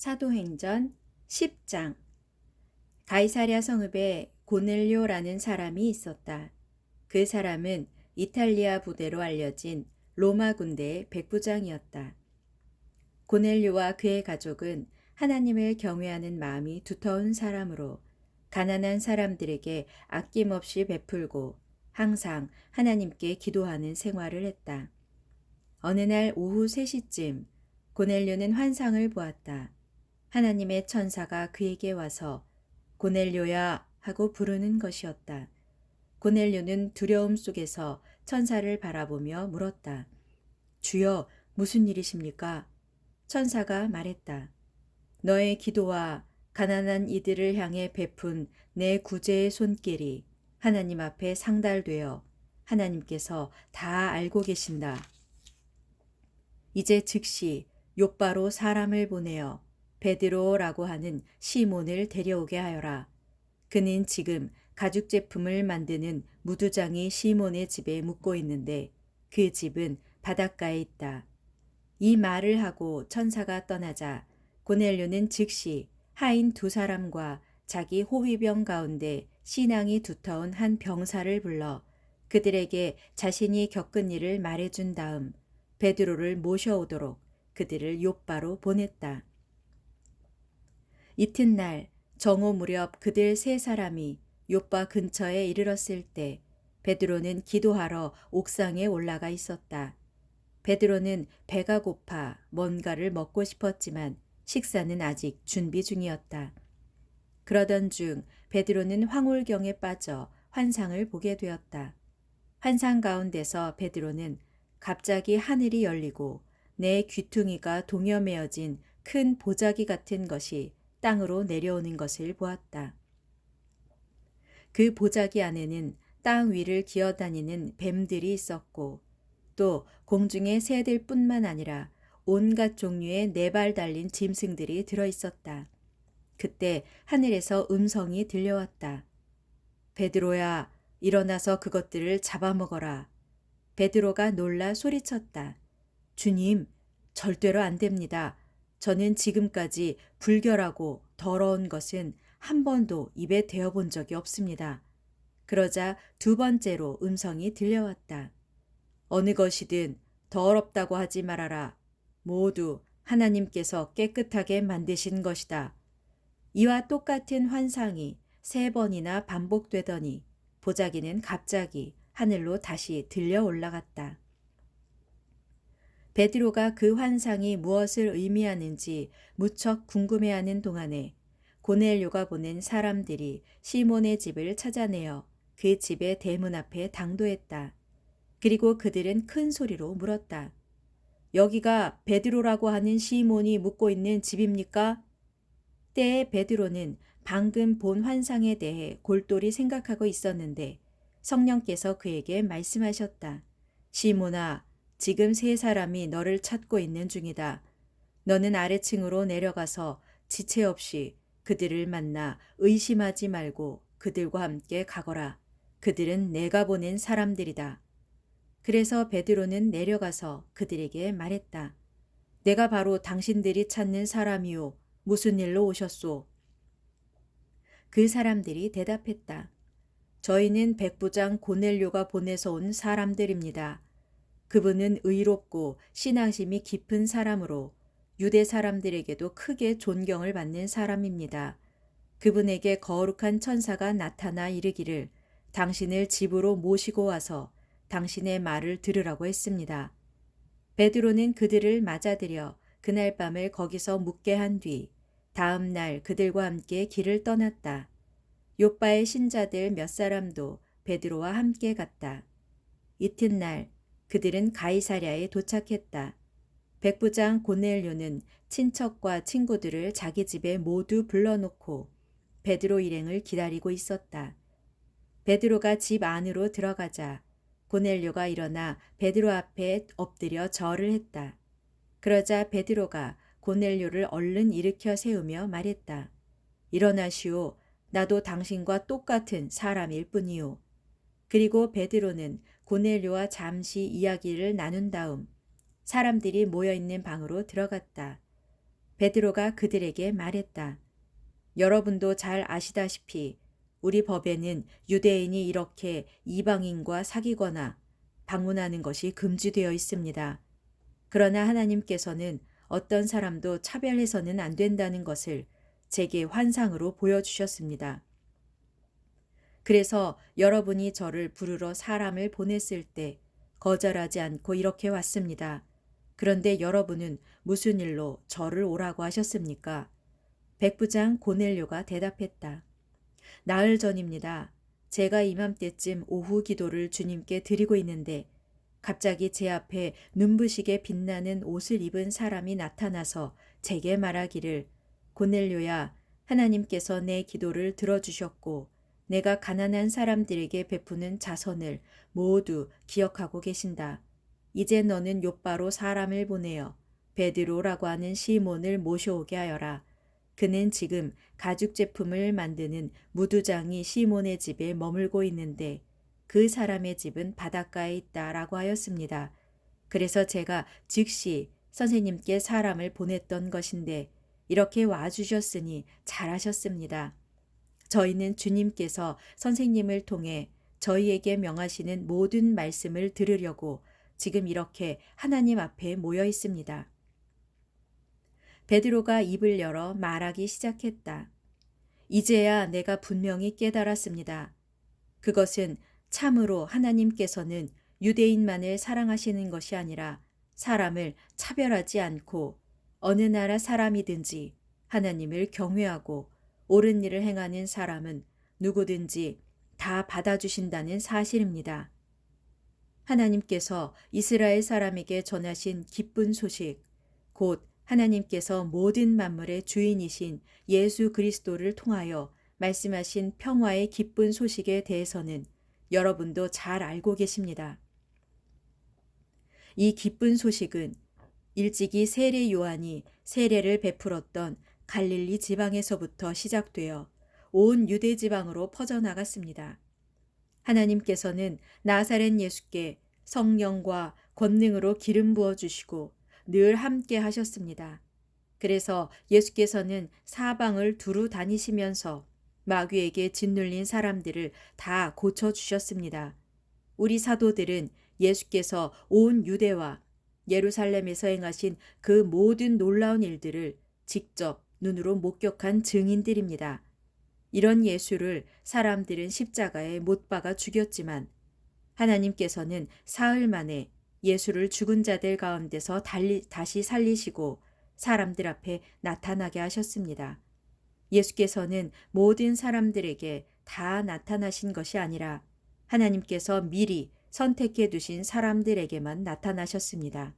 사도행전 10장. 가이사랴 성읍에 고넬료라는 사람이 있었다. 그 사람은 이탈리아 부대로 알려진 로마 군대의 백부장이었다. 고넬료와 그의 가족은 하나님을 경외하는 마음이 두터운 사람으로 가난한 사람들에게 아낌없이 베풀고 항상 하나님께 기도하는 생활을 했다. 어느 날 오후 3시쯤 고넬료는 환상을 보았다. 하나님의 천사가 그에게 와서 고넬료야 하고 부르는 것이었다. 고넬료는 두려움 속에서 천사를 바라보며 물었다. 주여, 무슨 일이십니까? 천사가 말했다. 너의 기도와 가난한 이들을 향해 베푼 내 구제의 손길이 하나님 앞에 상달되어 하나님께서 다 알고 계신다. 이제 즉시 욥바로 사람을 보내어 베드로라고 하는 시몬을 데려오게 하여라. 그는 지금 가죽 제품을 만드는 무두장이 시몬의 집에 묵고 있는데 그 집은 바닷가에 있다. 이 말을 하고 천사가 떠나자 고넬료는 즉시 하인 2사람과 자기 호위병 가운데 신앙이 두터운 한 병사를 불러 그들에게 자신이 겪은 일을 말해준 다음 베드로를 모셔오도록 그들을 욥바로 보냈다. 이튿날 정오 무렵 그들 3사람이 욥바 근처에 이르렀을 때 베드로는 기도하러 옥상에 올라가 있었다. 베드로는 배가 고파 뭔가를 먹고 싶었지만 식사는 아직 준비 중이었다. 그러던 중 베드로는 황홀경에 빠져 환상을 보게 되었다. 환상 가운데서 베드로는 갑자기 하늘이 열리고 내 귀퉁이가 동여매어진 큰 보자기 같은 것이 땅으로 내려오는 것을 보았다. 그 보자기 안에는 땅 위를 기어다니는 뱀들이 있었고 또 공중의 새들뿐만 아니라 온갖 종류의 4발 달린 짐승들이 들어있었다. 그때 하늘에서 음성이 들려왔다. 베드로야, 일어나서 그것들을 잡아먹어라. 베드로가 놀라 소리쳤다. 주님, 절대로 안 됩니다. 저는 지금까지 불결하고 더러운 것은 한 번도 입에 대어본 적이 없습니다. 그러자 2번째로 음성이 들려왔다. 어느 것이든 더럽다고 하지 말아라. 모두 하나님께서 깨끗하게 만드신 것이다. 이와 똑같은 환상이 3번이나 반복되더니 보자기는 갑자기 하늘로 다시 들려 올라갔다. 베드로가 그 환상이 무엇을 의미하는지 무척 궁금해하는 동안에 고넬료가 보낸 사람들이 시몬의 집을 찾아내어 그 집의 대문 앞에 당도했다. 그리고 그들은 큰 소리로 물었다. 여기가 베드로라고 하는 시몬이 묵고 있는 집입니까? 때에 베드로는 방금 본 환상에 대해 골똘히 생각하고 있었는데 성령께서 그에게 말씀하셨다. 시몬아, 지금 3사람이 너를 찾고 있는 중이다. 너는 아래층으로 내려가서 지체 없이 그들을 만나 의심하지 말고 그들과 함께 가거라. 그들은 내가 보낸 사람들이다. 그래서 베드로는 내려가서 그들에게 말했다. 내가 바로 당신들이 찾는 사람이요. 무슨 일로 오셨소? 그 사람들이 대답했다. 저희는 백부장 고넬료가 보내서 온 사람들입니다. 그분은 의롭고 신앙심이 깊은 사람으로 유대 사람들에게도 크게 존경을 받는 사람입니다. 그분에게 거룩한 천사가 나타나 이르기를 당신을 집으로 모시고 와서 당신의 말을 들으라고 했습니다. 베드로는 그들을 맞아들여 그날 밤을 거기서 묵게 한 뒤 다음 날 그들과 함께 길을 떠났다. 욥바의 신자들 몇 사람도 베드로와 함께 갔다. 이튿날 그들은 가이사랴에 도착했다. 백부장 고넬료는 친척과 친구들을 자기 집에 모두 불러놓고 베드로 일행을 기다리고 있었다. 베드로가 집 안으로 들어가자 고넬료가 일어나 베드로 앞에 엎드려 절을 했다. 그러자 베드로가 고넬료를 얼른 일으켜 세우며 말했다. 일어나시오. 나도 당신과 똑같은 사람일 뿐이오. 그리고 베드로는 고넬료와 잠시 이야기를 나눈 다음 사람들이 모여있는 방으로 들어갔다. 베드로가 그들에게 말했다. 여러분도 잘 아시다시피 우리 법에는 유대인이 이렇게 이방인과 사귀거나 방문하는 것이 금지되어 있습니다. 그러나 하나님께서는 어떤 사람도 차별해서는 안 된다는 것을 제게 환상으로 보여주셨습니다. 그래서 여러분이 저를 부르러 사람을 보냈을 때 거절하지 않고 이렇게 왔습니다. 그런데 여러분은 무슨 일로 저를 오라고 하셨습니까? 백부장 고넬료가 대답했다. 나흘 전입니다. 제가 이맘때쯤 오후 기도를 주님께 드리고 있는데 갑자기 제 앞에 눈부시게 빛나는 옷을 입은 사람이 나타나서 제게 말하기를 고넬료야, 하나님께서 내 기도를 들어주셨고 내가 가난한 사람들에게 베푸는 자선을 모두 기억하고 계신다. 이제 너는 욥바로 사람을 보내어 베드로라고 하는 시몬을 모셔오게 하여라. 그는 지금 가죽 제품을 만드는 무두장이 시몬의 집에 머물고 있는데 그 사람의 집은 바닷가에 있다라고 하였습니다. 그래서 제가 즉시 선생님께 사람을 보냈던 것인데 이렇게 와주셨으니 잘하셨습니다. 저희는 주님께서 선생님을 통해 저희에게 명하시는 모든 말씀을 들으려고 지금 이렇게 하나님 앞에 모여 있습니다. 베드로가 입을 열어 말하기 시작했다. 이제야 내가 분명히 깨달았습니다. 그것은 참으로 하나님께서는 유대인만을 사랑하시는 것이 아니라 사람을 차별하지 않고 어느 나라 사람이든지 하나님을 경외하고 옳은 일을 행하는 사람은 누구든지 다 받아주신다는 사실입니다. 하나님께서 이스라엘 사람에게 전하신 기쁜 소식, 곧 하나님께서 모든 만물의 주인이신 예수 그리스도를 통하여 말씀하신 평화의 기쁜 소식에 대해서는 여러분도 잘 알고 계십니다. 이 기쁜 소식은 일찍이 세례 요한이 세례를 베풀었던 갈릴리 지방에서부터 시작되어 온 유대 지방으로 퍼져나갔습니다. 하나님께서는 나사렛 예수께 성령과 권능으로 기름 부어 주시고 늘 함께 하셨습니다. 그래서 예수께서는 사방을 두루 다니시면서 마귀에게 짓눌린 사람들을 다 고쳐주셨습니다. 우리 사도들은 예수께서 온 유대와 예루살렘에서 행하신 그 모든 놀라운 일들을 직접 눈으로 목격한 증인들입니다. 이런 예수를 사람들은 십자가에 못 박아 죽였지만 하나님께서는 사흘 만에 예수를 죽은 자들 가운데서 다시 살리시고 사람들 앞에 나타나게 하셨습니다. 예수께서는 모든 사람들에게 다 나타나신 것이 아니라 하나님께서 미리 선택해 두신 사람들에게만 나타나셨습니다.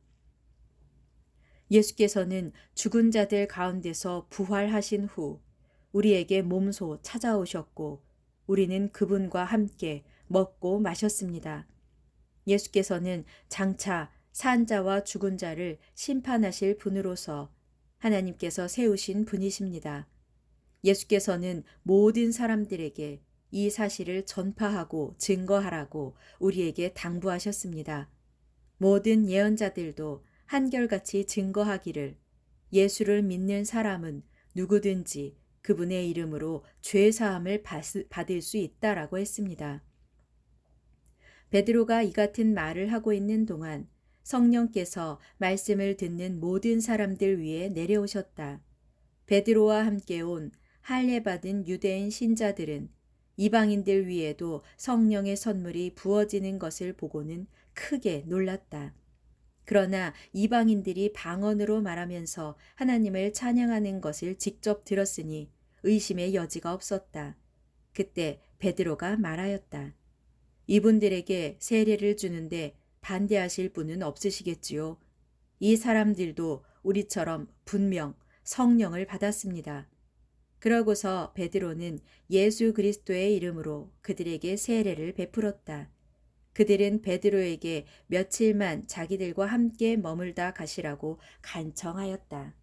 예수께서는 죽은 자들 가운데서 부활하신 후 우리에게 몸소 찾아오셨고 우리는 그분과 함께 먹고 마셨습니다. 예수께서는 장차 산 자와 죽은 자를 심판하실 분으로서 하나님께서 세우신 분이십니다. 예수께서는 모든 사람들에게 이 사실을 전파하고 증거하라고 우리에게 당부하셨습니다. 모든 예언자들도 한결같이 증거하기를 예수를 믿는 사람은 누구든지 그분의 이름으로 죄 사함을 받을 수 있다라고 했습니다. 베드로가 이 같은 말을 하고 있는 동안 성령께서 말씀을 듣는 모든 사람들 위에 내려오셨다. 베드로와 함께 온 할례 받은 유대인 신자들은 이방인들 위에도 성령의 선물이 부어지는 것을 보고는 크게 놀랐다. 그러나 이방인들이 방언으로 말하면서 하나님을 찬양하는 것을 직접 들었으니 의심의 여지가 없었다. 그때 베드로가 말하였다. 이분들에게 세례를 주는데 반대하실 분은 없으시겠지요. 이 사람들도 우리처럼 분명 성령을 받았습니다. 그러고서 베드로는 예수 그리스도의 이름으로 그들에게 세례를 베풀었다. 그들은 베드로에게 며칠만 자기들과 함께 머물다 가시라고 간청하였다.